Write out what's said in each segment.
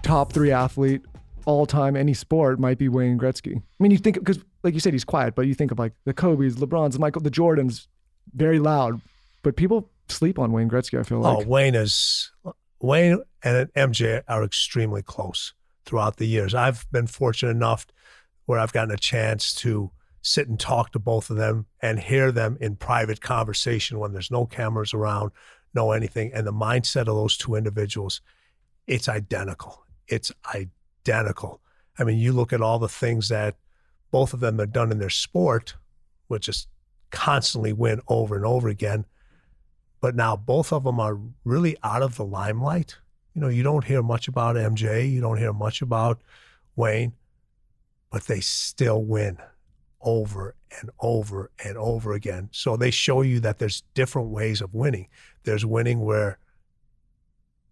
top 3 athlete all time, any sport, might be Wayne Gretzky. I mean, you think, because like you said, he's quiet, but you think of like the Kobe's, LeBron's, the Jordans, very loud, but people sleep on Wayne Gretzky, I feel like. Wayne and MJ are extremely close throughout the years. I've been fortunate enough where I've gotten a chance to sit and talk to both of them and hear them in private conversation when there's no cameras around, no anything. And the mindset of those two individuals, it's identical. It's identical. I mean, you look at all the things that both of them have done in their sport, which is constantly win over and over again. But now both of them are really out of the limelight. You know, you don't hear much about MJ. You don't hear much about Wayne, but they still win over and over and over again. So they show you that there's different ways of winning. There's winning where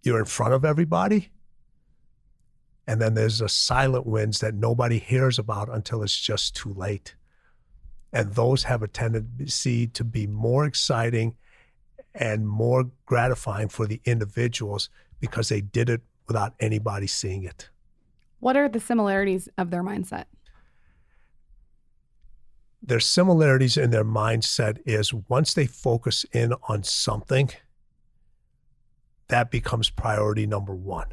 you're in front of everybody, and then there's the silent wins that nobody hears about until it's just too late. And those have a tendency to be more exciting and more gratifying for the individuals because they did it without anybody seeing it. What are the similarities of their mindset? Their similarities in their mindset is once they focus in on something, that becomes priority number one.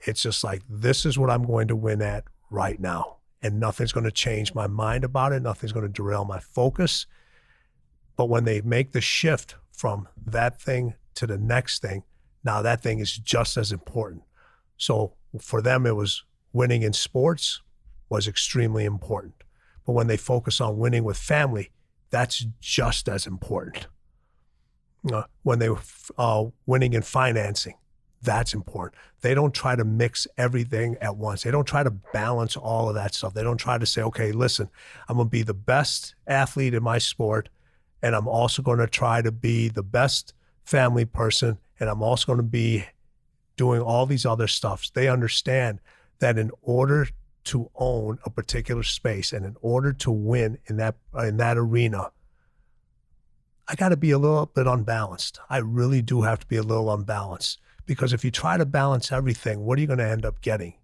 It's just like, this is what I'm going to win at right now. And nothing's going to change my mind about it. Nothing's going to derail my focus. But when they make the shift from that thing to the next thing, now that thing is just as important. So for them, it was winning in sports was extremely important. But when they focus on winning with family, that's just as important. When they were winning in financing, that's important. They don't try to mix everything at once. They don't try to balance all of that stuff. They don't try to say, okay, listen, I'm going to be the best athlete in my sport, and I'm also going to try to be the best family person, and I'm also going to be doing all these other stuffs. They understand that in order to own a particular space and in order to win in that arena, I got to be a little bit unbalanced. I really do have to be a little unbalanced, because if you try to balance everything, what are you going to end up getting?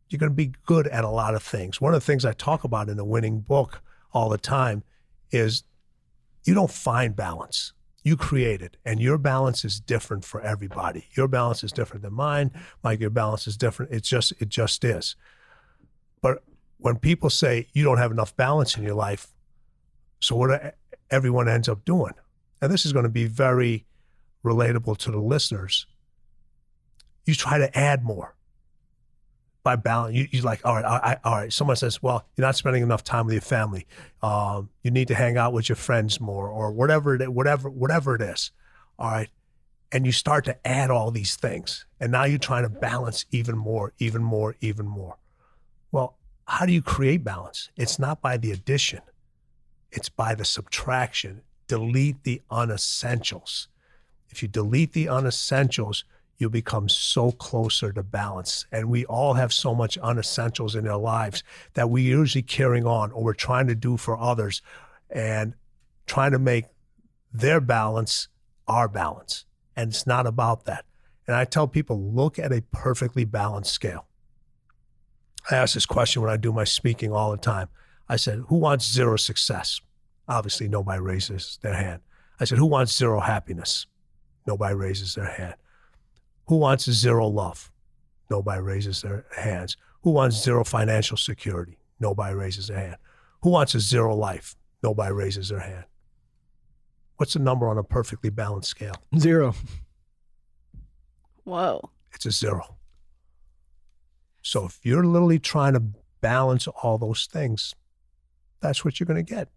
You're going to be good at a lot of things. One of the things I talk about in the winning book all the time is you don't find balance. You create it, and your balance is different for everybody. Your balance is different than mine. Mike, your balance is different. It just is. But when people say you don't have enough balance in your life, so what everyone ends up doing, and this is going to be very relatable to the listeners, you try to add more by balance. You're like, all right. Someone says, well, you're not spending enough time with your family. You need to hang out with your friends more, or whatever it is. All right. And you start to add all these things. And now you're trying to balance even more. Well, how do you create balance? It's not by the addition. It's by the subtraction. Delete the unessentials. If you delete the unessentials, you become so closer to balance. And we all have so much unessentials in our lives that we're usually carrying on, or we're trying to do for others and trying to make their balance our balance. And it's not about that. And I tell people, look at a perfectly balanced scale. I ask this question when I do my speaking all the time. I said, who wants zero success? Obviously, nobody raises their hand. I said, who wants zero happiness? Nobody raises their hand. Who wants zero love? Nobody raises their hands. Who wants zero financial security? Nobody raises their hand. Who wants a zero life? Nobody raises their hand. What's the number on a perfectly balanced scale? 0. Whoa. It's a 0. So if you're literally trying to balance all those things, that's what you're going to get.